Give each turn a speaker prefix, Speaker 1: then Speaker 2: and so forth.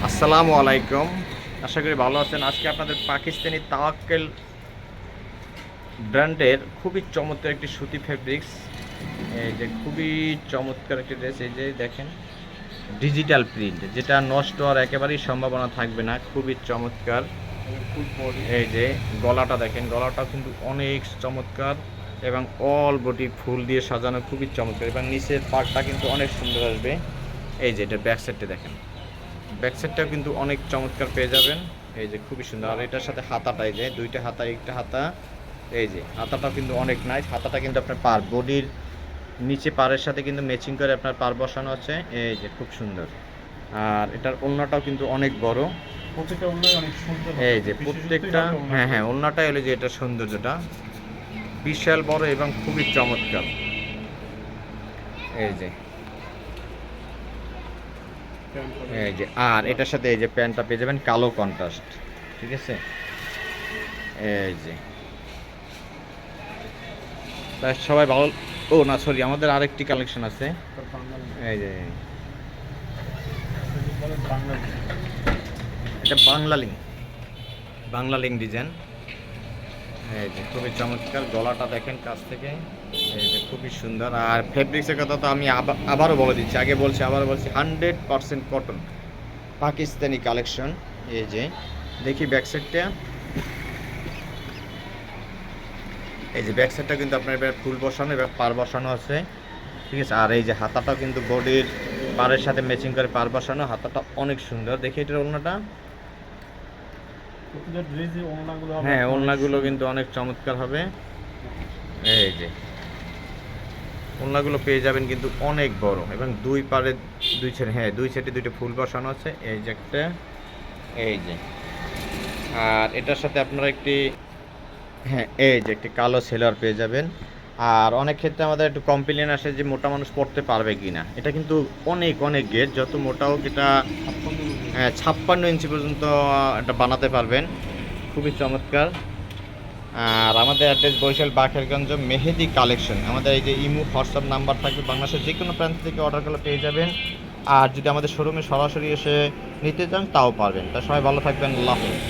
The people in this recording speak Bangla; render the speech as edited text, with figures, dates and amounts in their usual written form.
Speaker 1: আসসালামু আলাইকুম। আশা করি ভালো আছেন। আজকে আপনাদের পাকিস্তানি তাওয়াক্কেল ব্র্যান্ডের খুবই চমৎকার একটি সুতি ফেব্রিক্স, এই যে খুবই চমৎকার একটি ড্রেস। এই যে দেখেন, ডিজিটাল প্রিন্ট, যেটা নষ্ট হওয়ার একেবারেই সম্ভাবনা থাকবে না। খুবই চমৎকার। এই যে গলাটা দেখেন, গলাটা কিন্তু অনেক চমৎকার এবং অল বডি ফুল দিয়ে সাজানো, খুবই চমৎকার। এবং নিচের পার্টটা কিন্তু অনেক সুন্দর আসবে। এই যে এটা ব্যাক সাইডটা দেখেন, ব্যাক সাইডটাও কিন্তু অনেক চমৎকার পেয়ে যাবেন। এই যে খুবই সুন্দর। আর এটার সাথে হাতাটা, এই যে দুইটা হাতা, একটা হাতা, এই যে হাতাটাও কিন্তু অনেক নাইস। হাতাটা কিন্তু আপনার পার বডির নিচে পাড়ের সাথে কিন্তু ম্যাচিং করে আপনার পার বসানো আছে। এই যে খুব সুন্দর। আর এটার ওড়নাটাও কিন্তু অনেক বড়,
Speaker 2: প্রত্যেকটা ওড়নাই অনেক সুন্দর।
Speaker 1: এই যে প্রত্যেকটা, হ্যাঁ হ্যাঁ, ওড়নাটাই হলো যে এটা সৌন্দর্যটা বিশাল বড় এবং খুবই চমৎকার। এই যে এই যে, আর এটার সাথে এই যে প্যান্টটা পেয়ে যাবেন কালো কন্ট্রাস্ট, ঠিক আছে। এই যে তাই সবাই ভালো। ও না, সরি, আমাদের আরেকটি কালেকশন আছে। এই যে এটা বাংলা লিং ডিজাইন। এই যে খুবই চমৎকার। গলাটা দেখেন কাছ থেকে, এই যে খুবই সুন্দর। আর ফেব্রিক্সের কথা তো আমি আবারও বলে দিচ্ছি, আগে বলছি আবারও বলছি, 100% কটন পাকিস্তানি কালেকশন। এই যে দেখি ব্যাক সাইডটা, এই যে ব্যাক সাইডটা কিন্তু আপনার এবার ফুল বসানো এবং পার বসানো আছে, ঠিক আছে। আর এই যে হাতাটাও কিন্তু বডির পাড়ের সাথে ম্যাচিং করে পার বসানো, হাতাটা অনেক সুন্দর। দেখি এটার ওড়নাটা, হ্যাঁ ওড়নাগুলো কিন্তু অনেক চমৎকার হবে। এই যে ওড়নাগুলো পেয়ে যাবেন কিন্তু অনেক বড় এবং দুই পাড়ে দুই সাইডে, হ্যাঁ দুই সাইডে দুইটা ফুল বসানো আছে। এই যে একটা, এই যে, আর এটার সাথে আপনারা একটি, হ্যাঁ এই যে একটি কালো সেলার পেয়ে যাবেন। আর অনেক ক্ষেত্রে আমাদের একটু কমপ্লেন আসে যে মোটা মানুষ পড়তে পারবে কি না। এটা কিন্তু অনেক অনেক গেট, যত মোটা হোক এটা 56 ইঞ্চি পর্যন্ত এটা বানাতে পারবেন। খুবই চমৎকার। আর আমাদের অ্যাড্রেস বরিশাল বাকেরগঞ্জ মেহেদি কালেকশন। আমাদের এই যে ইমো হোয়াটসঅ্যাপ নাম্বার থাকবে, বাংলাদেশের যে কোনো প্রান্ত থেকে অর্ডার করলে পেয়ে যাবেন। আর যদি আমাদের শোরুমে সরাসরি এসে নিতে চান তাও পারবেন। তা সবাই ভালো থাকবেন, আল্লাহ হাফেজ।